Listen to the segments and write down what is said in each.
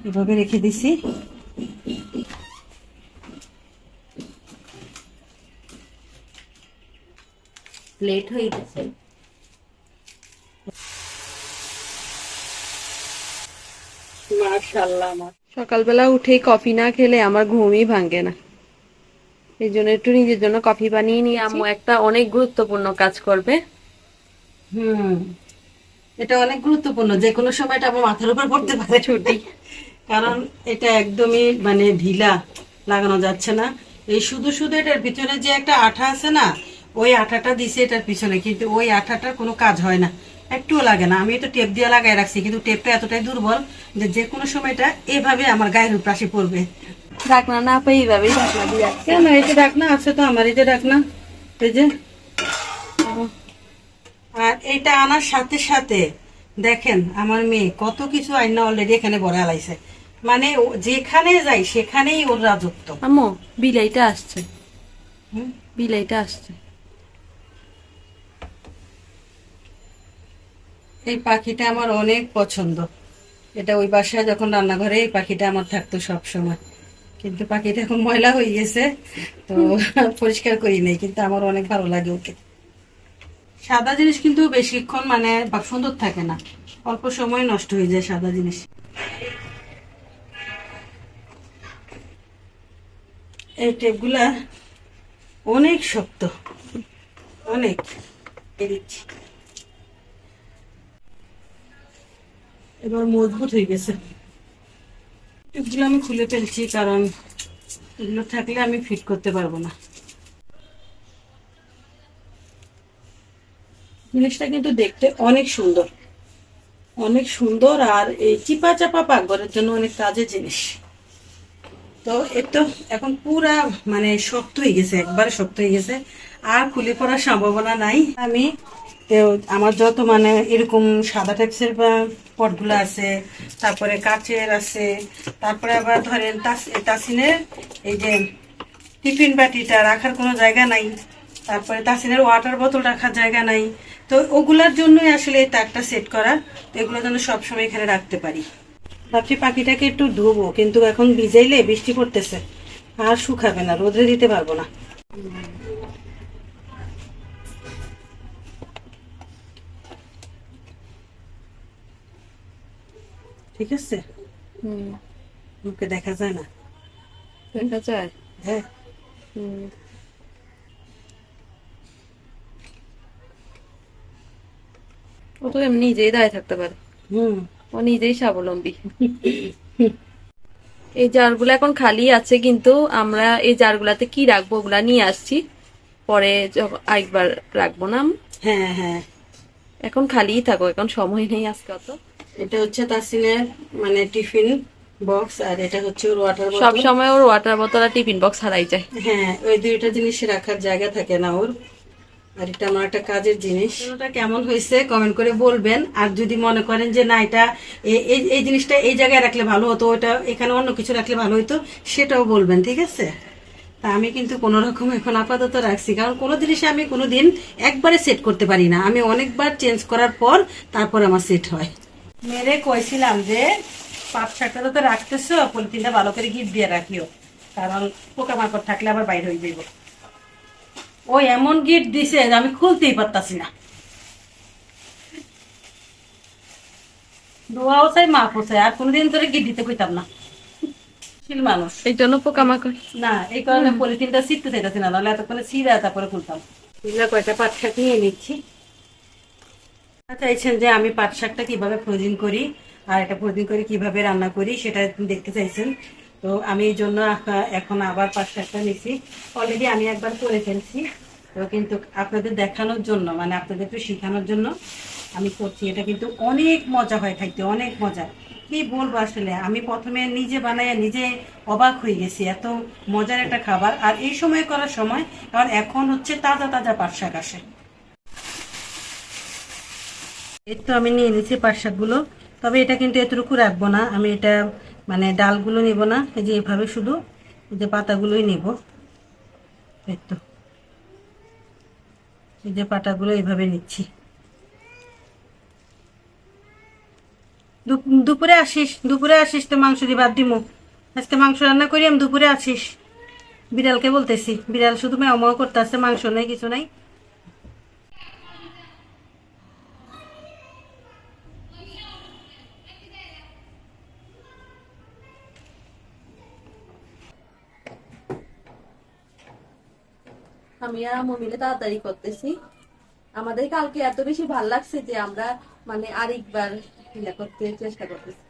এভাবে রেখে দিছি। লেট হয়ে গেছে। মাশাআল্লাহ। সকালবেলা উঠেই কফি না খেলে আমার ঘুমই ভাঙে না, এই জন্য একটু নিজের জন্য কফি বানিয়ে নিয়েছি। আম্মু একটা অনেক গুরুত্বপূর্ণ কাজ করবে। হুম, এটা অনেক গুরুত্বপূর্ণ, যে কোনো সময় এটা আমার মাথার উপর পড়তে পারে ছুটি। কারণ এটা একদমই মানে ঢিলা, লাগানো যাচ্ছে না। এই শুধু শুধু এটার পিছনে যে একটা আঠা আছে না, ওই আঠাটা দিছে এটার পিছনে, কিন্তু ওই আঠাটার কোনো কাজ হয় না, একটুও লাগে না। আমি তো টেপ দিয়ে লাগাই রাখছি, কিন্তু টেপটা এতটাই দুর্বল যে যে কোনো সময় এটা এভাবে আমার গায়ের উপর আসে পড়বে। ঢাকনা না পেয়ে এইভাবেই ঢাকনা দিয়ে রাখছি। কেন, এই যে ঢাকনা আছে তো আমার, এই যে ঢাকনা, এই যে। আর এটা আনার সাথে সাথে দেখেন আমার মেয়ে কত কিছু আইনা অলরেডি এখানে ভরা লাইছে, মানে যেখানে যাই সেখানেই ওর রাজত্ব। আম্মু বিলাইটা আসছে, হুম? বিলাইটা আসছে। এই পাখিটা আমার অনেক পছন্দ। এটা ওই বাসায় যখন রান্নাঘরে এই পাখিটা আমার থাকতো সব সময়, কিন্তু পাখিটা এখন ময়লা হয়ে গেছে তো পরিষ্কার করি নাই, কিন্তু আমার অনেক ভালো লাগে ওকে। সাদা জিনিস কিন্তু বেশিক্ষণ মানে সুন্দর থাকে না, অল্প সময় নষ্ট হয়ে যায় সাদা জিনিস। এই টেপগুলা অনেক শক্ত, অনেক। দিচ্ছি, এবার মজবুত হয়ে গেছে। টিপগুলো আমি খুলে ফেলছি, কারণ এগুলো থাকলে আমি ফিট করতে পারবো না। জিনিসটা কিন্তু দেখতে অনেক সুন্দর, অনেক সুন্দর, আর এই চিপা চাপা পাকঘরের জন্য অনেক কাজের জিনিস। তো এর তো এখন পুরা মানে শক্ত হয়ে গেছে, একবারে শক্ত হয়ে গেছে, আর খুলে পড়ার সম্ভাবনা নাই। আমি তো আমার যত মানে এরকম সাদা টাইপসের পটগুলো আছে, তারপরে কাচের আছে, তারপরে আবার ধরেন তাসিনের এই যে টিফিন বাটিটা রাখার কোনো জায়গা নাই, তারপরে তাসিনের ওয়াটার বোতল রাখার জায়গা নাই, তো ওগুলার জন্যই আসলে এই তাকটা সেট করা। তো এগুলো যেন সবসময় এখানে রাখতে পারি। ভাবছি পাখিটাকে একটু ধুবো, কিন্তু এখন ভিজাইলে বৃষ্টি পড়তেছে, আর শুকাবে না, রোদে দিতে পারবো না। ঠিক আছে, হুম, মুখে দেখা যায় না। দেখা যায়। হ্যাঁ, হুম, ও তো এমনি নিজেই দাঁড়িয়ে থাকতে পারে, হুম। ও নিজেই স্বাবলম্বী। এই জারগুলো এখন খালি আছে, কিন্তু আমরা এই জারগুলাতে কি রাখবো ওগুলা নিয়ে আসছি, পরে যখন আরেকবার রাখবো না আম্মু? হ্যাঁ, হ্যাঁ। এখন খালিই থাকো, এখন সময় নেই আজকে অত। এটা হচ্ছে তাসিনের মানে টিফিন বক্স, আর এটা হচ্ছে ওর ওয়াটার সব বোতল। সময় ওর ওয়াটার বোতল আর টিফিন বক্স হারাই যায়। হ্যাঁ, ওই দুইটা জিনিস রাখার জায়গা থাকে না ওর। আর এটা আমার একটা কাজের জিনিস। ওটা কেমন হয়েছে কমেন্ট করে বলবেন। আর যদি মনে করেন যে না, এটা এই জিনিসটা এই জায়গায় রাখলে ভালো হতো, ওটা এখানে অন্য কিছু রাখলে ভালো হতো, সেটাও বলবেন, ঠিক আছে? তা আমি কিন্তু কোনো রকম এখন আপাতত রাখছি, কারণ কোনো জিনিস আমি কোনোদিন একবারে সেট করতে পারি না, আমি অনেকবার চেঞ্জ করার পর তারপর আমার সেট হয়। মেরে কইছিলাম যে পাঁচ শাকটা তো রাখতেছো, পলিথিনটা ভালো করে গিট দিয়ে রাখিও, কারণ পোকামাকড় থাকলে আবার বাইরে হয়ে যাইব। ওই এমন গিট দিছে যে আমি খুলতেই পারতাছি না। দোয়াও চাই, মাপও চাই, আর কোনোদিন ধরে গিট দিতে কইতাম না, শিল মানুষ। এই জন্য পোকামাকড়। না, এই কারণে পলিথিনটা ছিটতে চাইতেছি না, নাহলে এতক্ষণে ছিঁড়া তারপরে খুলতাম। এগুলা কয়টা পাট শাক নিয়ে নিচ্ছি। চাইছেন যে আমি পাট শাকটা কিভাবে ফ্রোজিং করি আর এটা ফ্রোজিং করে কিভাবে রান্না করি সেটা দেখতে চাইছেন। তো আমি এই জন্য এখন আবার পাট শাকটা নিচ্ছি। অলরেডি আমি একবার করে ফেলছি, তো কিন্তু আপনাদের দেখানোর জন্য, মানে আপনাদের একটু শেখানোর জন্য আমি করছি। এটা কিন্তু অনেক মজা হয় খাইতে, অনেক মজা। কি বলবো আসলে, আমি প্রথমে নিজে বানাই নিজে অবাক হয়ে গেছি, এত মজার একটা খাবার। আর এই সময় করার সময়, কারণ এখন হচ্ছে তাজা তাজা পাট শাক আসে। এই তো আমি নিয়ে নিচ্ছি পাট শাকগুলো, তবে এটা কিন্তু এতটুকু রাখবো না, আমি এটা মানে ডালগুলো নিব না, এই যে এভাবে শুধু এই যে পাতাগুলোই নিব। এই তো এই যে পাতাগুলো এইভাবে নিচ্ছি, দুপুরে আসিস তো মাংস দিয়ে ভাত দিমু। আজকে মাংস রান্না করি, আমি দুপুরে আসিস। বিড়ালকে বলতেছি, বিড়াল শুধু ম্যাও ম্যাও করতে আসছে, মাংস নাই কিছু নাই। আমি আর আম্মু মিলে তাড়াতাড়ি করতেছি। আমাদের কালকে এত বেশি ভাল লাগছে যে আমরা মানে আরেকবার ইয়া করতে চেষ্টা করতেছি,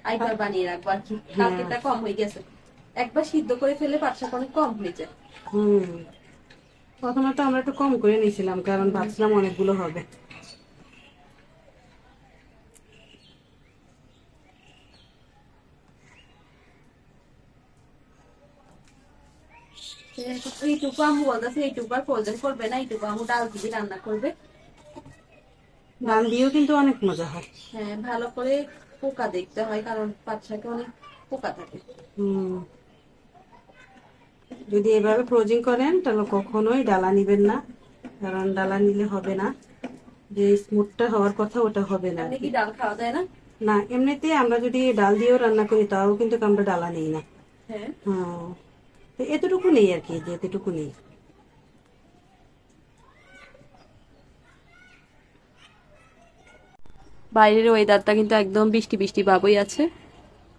আরেকবার বানিয়ে রাখবো আর কি। কালকেটা কম হয়ে গেছে, একবার সিদ্ধ করে ফেলে পাট শাক অনেক কম হয়ে যায়। প্রথমে তো আমরা একটু কম করে নিয়েছিলাম, কারণ ভাবছিলাম অনেকগুলো হবে। এইটুকু আম্মু বলতেছে এইটুকু আর ফ্রোজেন করবে না, এইটুকু আম্মু ডাল দিয়ে রান্না করবে। ডাল দিয়েও কিন্তু অনেক মজা হয়। হ্যাঁ, ভালো করে পোকা দেখতে হয়, কারণ পাট শাকে অনেক পোকা থাকে। যদি এভাবে ফ্রোজিং করেন তাহলে কখনোই ডালা নিবেন না, কারণ ডালা নিলে হবে না, যে স্মুথটা হওয়ার কথা ওটা হবে না। এমনি কি ডাল খাওয়া যায় না? না, এমনিতে আমরা যদি ডাল দিয়েও রান্না করি তাও কিন্তু আমরা ডালা নেই না। হ্যাঁ, তো এতটুকু নেই আর কি, যে এতটুকু নেই। বাইরের ওয়েদারটা কিন্তু একদম বৃষ্টি বৃষ্টি ভাবই আছে,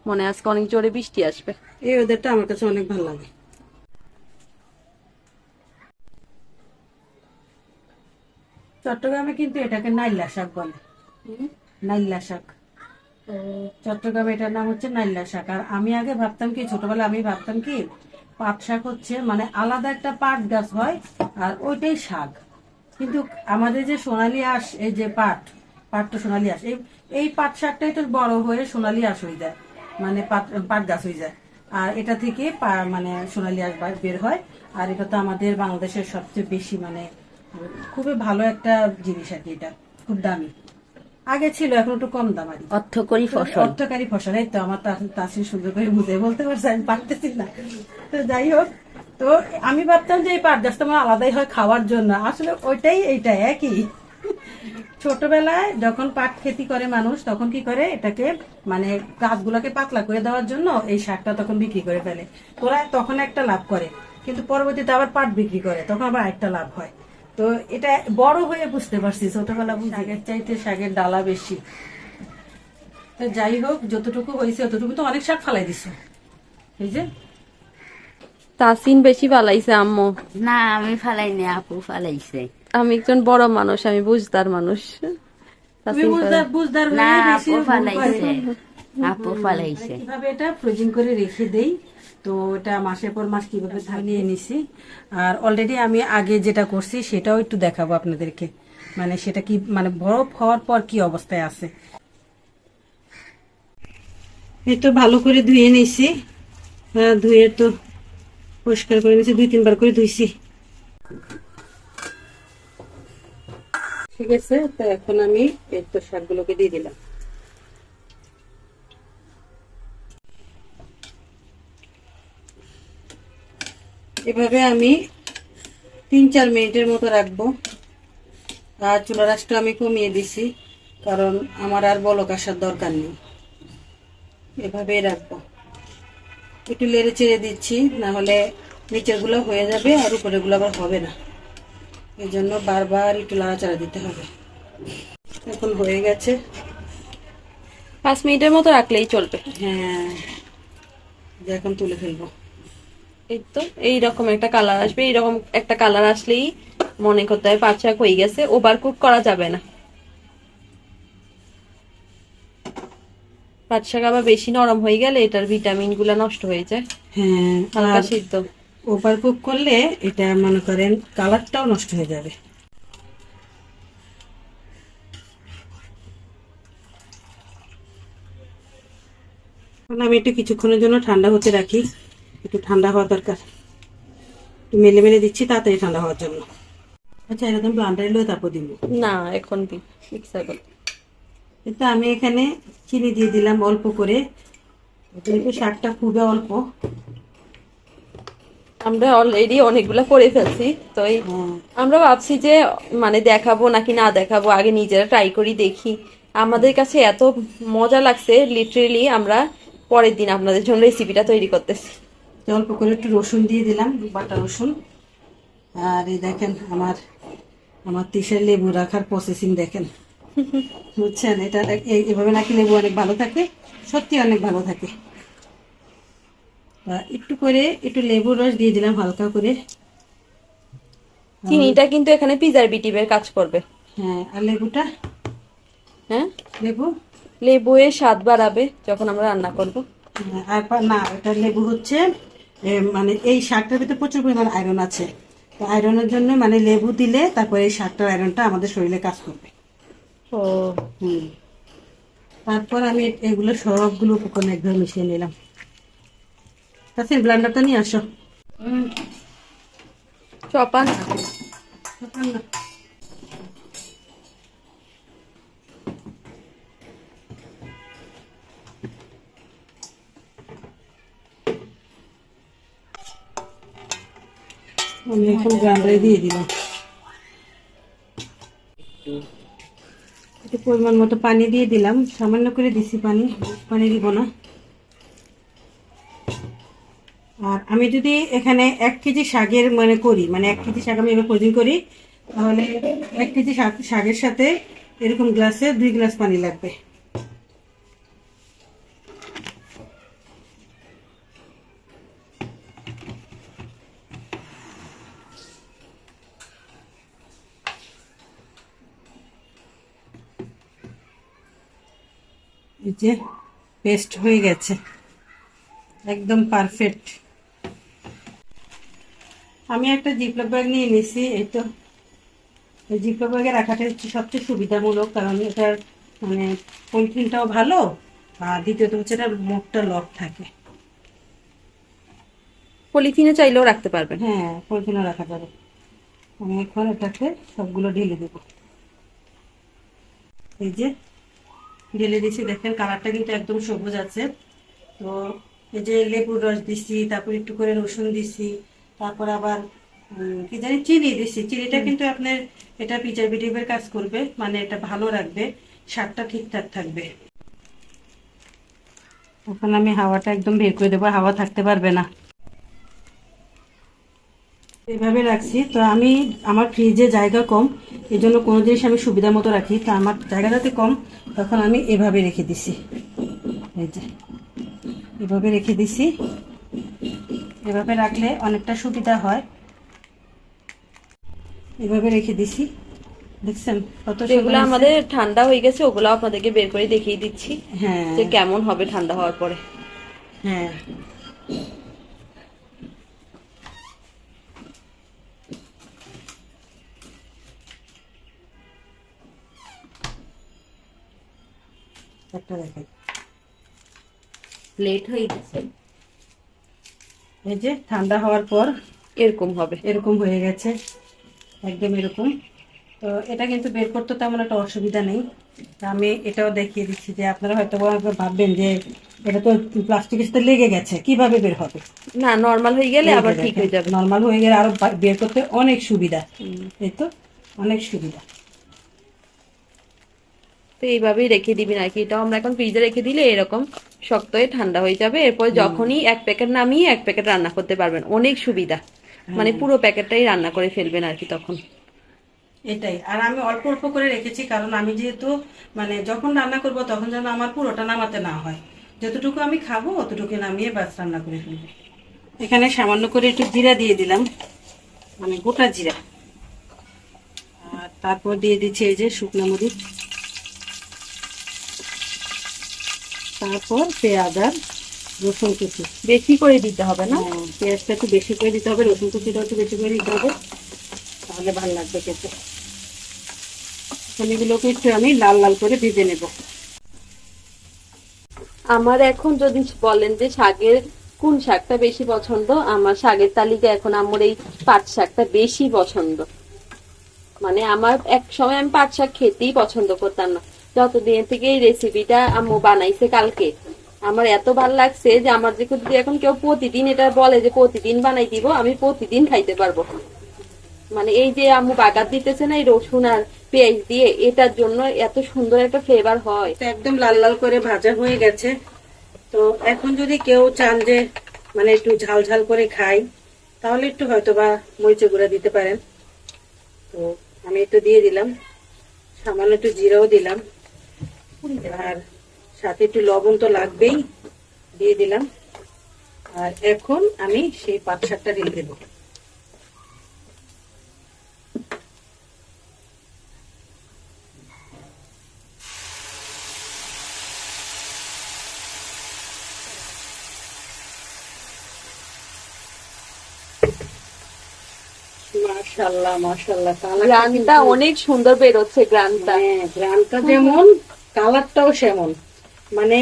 মনে হয় আজকে অনেক জোরে বৃষ্টি আসবে। এই ওয়েদারটা আমার কাছে অনেক ভালো লাগে। চট্টগ্রামে কিন্তু এটাকে নাইলা শাক বলে, নাইলা শাক। চট্টগ্রামে এটার নাম হচ্ছে নাইলা শাক। আর আমি আগে ভাবতাম কি, ছোটবেলা আমি ভাবতাম কি পাট শাক হচ্ছে মানে আলাদা একটা পাট গাছ হয় আর ওইটাই শাক। কিন্তু আমাদের যে সোনালী আঁশ, এই যে পাট তো সোনালী আঁশ, এই পাট শাকটাই তো বড় হয়ে সোনালী আঁশ হয়ে যায়, মানে পাট গাছ হয়ে যায়। আর এটা থেকে মানে সোনালী আঁশ বের হয়। আর এটা তো আমাদের বাংলাদেশের সবচেয়ে বেশি মানে খুবই ভালো একটা জিনিস আর কি, এটা খুব দামি। আগে ছিল, এখন একটু কম দাম আর কি। অর্থকারী ফসল। এই তো আমার তাসির সুন্দর করে বুঝে বলতে পারছে, আমি পারতেছি না। তো যাই হোক, তো আমি ভাবতাম যে এই পাট গাছ তো আমার আলাদাই হয় খাওয়ার জন্য, আসলে ওইটাই এইটা একই। ছোটবেলায় যখন পাট খেতি করে মানুষ, তখন কি করে এটাকে মানে গাছগুলোকে পাতলা করে দেওয়ার জন্য এই শাকটা তখন বিক্রি করে ফেলে। তোরা তখন একটা লাভ করে, কিন্তু পরবর্তীতে আবার পাট বিক্রি করে, তখন আবার একটা লাভ হয়। তো এটা বড় হয়ে বুঝতে পারছি, ছোটবেলা শাকের চাইতে শাকের ডালা বেশি। তো যাই হোক, যতটুকু হয়েছে ততটুকু তো অনেক শাক ফালাই দিছো, এই যে। তাসিন বেশি ফালাইছে আম্মু। না, আমি ফালাইনি, আপু ফালাইছে। আমি একজন বড় মানুষ, আমি বুঝদার মানুষ। তুমি বুঝদার না, হয়ে বেশি আপু ভুল ফালাইছে, করে। আপু ফালাইছে। কিভাবে এটা ফ্রোজিং করে রেখে দেই, তো এটা মাসের পর মাস কিভাবে নিয়ে নিছি। আর অলরেডি আমি আগে যেটা করছি সেটাও একটু দেখাবো আপনাদেরকে, মানে সেটা কি মানে বরফ হওয়ার পর কি অবস্থায় আছে। এই তো ভালো করে ধুয়ে নিছি, ধুয়ে তো পরিষ্কার করে নিছি, 2-3 বার করে ধুইছি। ঠিক আছে, তো এখন আমি এই তো শাকগুলোকে দিয়ে দিলাম। এভাবে আমি 3-4 মিনিটের মতো রাখবো। আর চুলার আঁচটা আমি কমিয়ে দিছি, কারণ আমার আর বলক আসার দরকার নেই। এভাবেই রাখবো, একটু লেড়ে চেড়ে দিচ্ছি, না হলে নিচের গুলো হয়ে যাবে আর উপরের গুলো আবার হবে না। এই জন্য বারবার একটু লাড়াচাড়া দিতে হবে। এখন হয়ে গেছে, 5 মিনিটের মতো রাখলেই চলবে। হ্যাঁ, এখন তুলে ফেলবো। এই তো এইরকম একটা কালার আসবে, এইরকম একটা কালার আসলেই মনে করতে হয় পাট শাক হয়ে গেছে। ওভার কুক করা যাবে না, পাট শাক আবার বেশি নরম হয়ে গেলে এটার ভিটামিন গুলা নষ্ট হয়ে যায়। হ্যাঁ, হালকা আর সিদ্ধ। ওভার কুক করলে এটা মনে করেন কালারটাও নষ্ট হয়ে যাবে। আমি একটু কিছুক্ষণের জন্য ঠান্ডা হতে রাখি, একটু ঠান্ডা হওয়া দরকার। একটু মেলে মেলে দিচ্ছি তাড়াতাড়ি ঠান্ডা হওয়ার জন্য। আচ্ছা, এরকম ব্লান্ডারে লয়ে তারপর দিব না, এখন মিক্সার করতে। এটা আমি এখানে চিনি দিয়ে দিলাম অল্প করে, যেহেতু শাকটা খুবই অল্প। আমরা অলরেডি অনেকগুলা করে ফেলছি, তো আমরা ভাবছি যে মানে দেখাবো নাকি না দেখাবো, আগে নিজেরা ট্রাই করি দেখি আমাদের কাছে এত মজা লাগছে, লিটারেলি আমরা পরের দিন আপনাদের জন্য রেসিপিটা তৈরি করতেছি। তো অল্প করে একটু রসুন দিয়ে দিলাম, বাটা রসুন। আর এই দেখেন আমার আমার তিসের লেবু রাখার প্রসেসিং দেখেন, বুঝছেন? এটা এভাবে নাকি লেবু অনেক ভালো থাকে, সত্যি অনেক ভালো থাকে। একটু করে একটু লেবুর রস দিয়ে দিলাম হালকা করে। চিনিটা কিন্তু এখানে প্রিজারভেটিভের কাজ করবে। হ্যাঁ, আর লেবুটা, হ্যাঁ, লেবু লেবু এর স্বাদ বাড়াবে যখন আমরা রান্না করব। আর না, এটা লেবু হচ্ছে মানে এই শাকটার ভিতরে প্রচুর পরিমাণ আয়রন আছে। তো আয়রনের জন্য মানে লেবু দিলে তারপরে এই শাকটার আয়রনটা আমাদের শরীরে কাজ করবে। ও তারপর আমি এগুলো সবগুলো উপকরণ একভাবে মিশিয়ে নিলাম। তাছাড়া ব্লেন্ডারটা নিয়ে আসো। চপান আমি এখন গ্রাইন্ডারে দিয়ে দিলাম। একটু পরিমাণ মতো পানি দিয়ে দিলাম, সামান্য করে দিছি পানি, পানি দিব না। আর আমি যদি এখানে 1 কেজি শাকের মানে করি, মানে 1 কেজি শাক আমি এবার প্রয়োজন করি, তাহলে 1 কেজি শাকের সাথে এরকম গ্লাসে 2 গ্লাস পানি লাগবে। এই যে পেস্ট হয়ে গেছে, একদম পারফেক্ট। আমি একটা জিপলক ব্যাগ নিয়ে নিয়েছি। এই তো এই জিপলক ব্যাগে রাখাটা হচ্ছে সবচেয়ে সুবিধামূলক, কারণ এটার মানে পলিথিনটাও ভালো, আর দ্বিতীয়ত হচ্ছে এটার মুখটা লক থাকে। পলিথিনে চাইলেও রাখতে পারবেন। হ্যাঁ, পলিথিনও রাখা যাবে। আমি এখন এটাকে সবগুলো ঢেলে দেবো। এই যে ঢেলে দিচ্ছি, দেখেন কালারটা কিন্তু একদম সবুজ আছে। তো এই যে লেবুর রস দিছি, তারপর একটু করে রসুন দিছি, তারপর আবার কি জানি চিনি দিছি। চিনিটা কিন্তু আপনার এটা প্রিজারভেটিভের কাজ করবে, মানে এটা ভালো রাখবে, স্বাদটা ঠিকঠাক থাকবে। এখন আমি হাওয়াটা একদম বের করে দেবো, হাওয়া থাকতে পারবে না। এভাবে রাখছি। তো আমি আমার ফ্রিজে জায়গা কম, এই জন্য কোনো জিনিস আমি সুবিধা মতো রাখি। তো আমার জায়গা যাতে কম, তখন আমি এভাবে রেখে দিছি। এই যে এভাবে রেখে দিছি, এভাবে রাখলে অনেকটা সুবিধা হয়। এভাবে রেখে দিছি, দেখছেন কত সুন্দর যেগুলো হয়েছে? আমাদের ঠান্ডা হয়ে গেছে ওগুলো আপনাদেরকে বের করে দেখিয়ে দিচ্ছি হ্যাঁ যে কেমন হবে ঠান্ডা হওয়ার পরে। হ্যাঁ, একটা দেখাই। প্লেট হয়ে গেছে। এই যে ঠান্ডা হওয়ার পর এরকম হবে। এরকম হয়ে গেছে, একদম এরকম। তো এটা কিন্তু বের করতে তেমন একটা অসুবিধা নেই। তা আমি এটাও দেখিয়ে দিচ্ছি যে আপনারা হয়তো ভাববেন যে এটা তো প্লাস্টিকের সাথে লেগে গেছে, কিভাবে বের হবে? না, নরমাল হয়ে গেলে আবার ঠিক হয়ে যাবে। নরমাল হয়ে গেলে আরো বের করতে অনেক সুবিধা। এই তো অনেক সুবিধা। তো এইভাবেই রেখে দিবেন আর কি। এটাও আমরা এখন ফ্রিজে রেখে দিলে এরকম শক্ত হয়ে ঠান্ডা হয়ে যাবে। এরপর যখনই 1 প্যাকেট নামিয়ে 1 প্যাকেট রান্না করতে পারবেন, অনেক সুবিধা। মানে পুরো প্যাকেটটাই রান্না করে ফেলবেন আর কি তখন। এটাই। আর আমি অল্প অল্প করে রেখেছি, কারণ আমি যেহেতু মানে যখন রান্না করব তখন যেন আমার পুরোটা নামাতে না হয়। যতটুকু আমি খাবো অতটুকু নামিয়ে বাস রান্না করে ফেলবো। এখানে সামান্য করে একটু জিরা দিয়ে দিলাম, মানে গোটা জিরা। আর তারপর দিয়ে দিচ্ছি এই যে শুকনো মরিচ, তারপর পেঁয়াজ আর রসুন কুচি। বেশি করে দিতে হবে না? পেঁয়াজটা একটু বেশি করে দিতে হবে, রসুন কুচিটা একটু বেশি করে দিতে হবে, তাহলে ভালো লাগবে খেতে। এগুলোকে একটু আমি লাল লাল করে ভেজে নেব। আমার এখন যদি বলেন যে শাকের কোন শাকটা বেশি পছন্দ, আমার শাকের তালিকা এখন আমার এই পাট শাকটা বেশি পছন্দ। মানে আমার এক সময় আমি পাট শাক খেতেই পছন্দ করতাম না, যতদিন থেকে এই রেসিপিটা আম্মু বানাইছে কালকে আমার এত ভালো লাগছে যে আমার যে যদি এখন কেউ প্রতিদিন এটা বলে যে প্রতিদিন বানাই দিব, আমি প্রতিদিন খাইতে পারবো। মানে এই যে আম্মু বাগার দিতেছে না এই রসুন আর পেঁয়াজ দিয়ে, এটার জন্য এত সুন্দর একটা ফ্লেভার হয়। তো একদম লাল লাল করে ভাজা হয়ে গেছে। তো এখন যদি কেউ চান যে মানে একটু ঝাল ঝাল করে খাই, তাহলে একটু হয়তো বা মরিচের গুঁড়া দিতে পারেন। তো আমি একটু দিয়ে দিলাম, সামান্য একটু জিরাও দিলাম, আর সাথে একটু লবণ তো লাগবেই, দিয়ে দিলাম। আর এখন আমি সেই পাট শাকটা দিয়ে দেবো। মাশাআল্লাহ মাশাআল্লাহ, গ্রানটা অনেক সুন্দর বেরোচ্ছে গ্রানটা। হ্যাঁ, গ্রানটা যেমন কালারটাও সেমন, মানে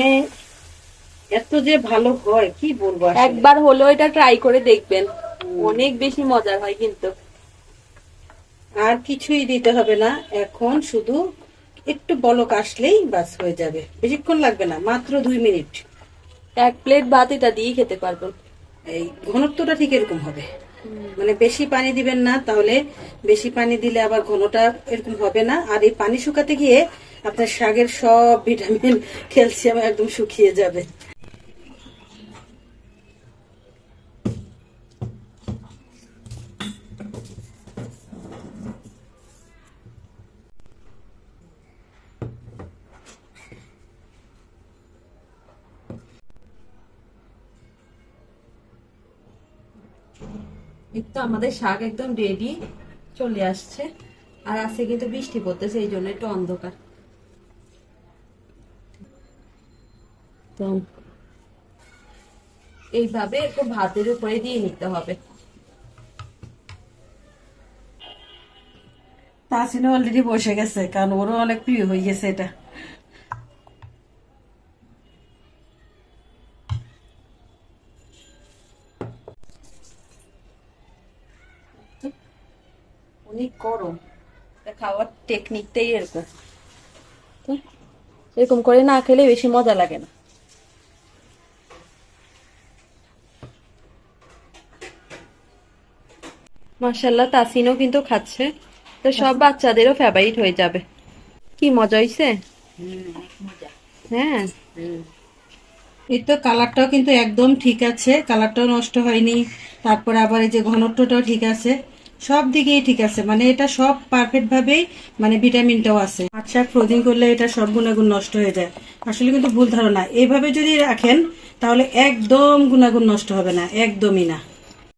এত যে ভালো হয় কি বলবো আসলে। একবার হলো এটা ট্রাই করে দেখবেন, অনেক বেশি মজার হয় কিন্তু। আর কিছুই দিতে হবে না, এখন শুধু একটু বলক আসলেই বাস হয়ে যাবে, বেশিক্ষণ লাগবে না, মাত্র 2 মিনিট। 1 প্লেট ভাত এটা দিয়ে খেতে পারবেন। এই ঘনত্বটা ঠিক এরকম হবে, মানে বেশি পানি দিবেন না, তাহলে বেশি পানি দিলে আবার ঘনটা এরকম হবে না। আর এই পানি শুকাতে গিয়ে আপনার শাকের সব ভিটামিন ক্যালসিয়াম একদম শুকিয়ে যাবে। এই তো আমাদের শাক একদম রেডি চলে আসছে। আর আজকে কিন্তু বৃষ্টি পড়তেছে, এই জন্য একটু অন্ধকার। তো এইভাবে একটু ভাতের উপরে দিয়ে নিতে হবে। তাসিনা অলরেডি বসে গেছে, কারণ ওরও অনেক প্রিয় হয়ে গেছে এটা। অনেক গরম, খাওয়ার টেকনিকটাই এরকম। তো এরকম করে না খেলে বেশি মজা লাগে না। মাশাআল্লাহ, তাসিনও কিন্তু খাচ্ছে, তো সব বাচ্চাদেরও ফেভারিট হয়ে যাবে। কি মজা হইছে? হ্যাঁ, এই তো কালারটাও কিন্তু একদম ঠিক আছে, কালারটাও নষ্ট হয়নি, তারপরে আবার এই যে ঘনত্বটাও ঠিক আছে, সব দিকেই ঠিক আছে, মানে এটা সব পারফেক্ট ভাবেই, মানে ভিটামিনটাও আছে। পাট শাক ফ্রোজিং করলে এটা সব গুণাগুণ নষ্ট হয়ে যায়, আসলে কিন্তু ভুল ধারণা। এইভাবে যদি রাখেন তাহলে একদম গুণাগুণ নষ্ট হবে না, একদমই না।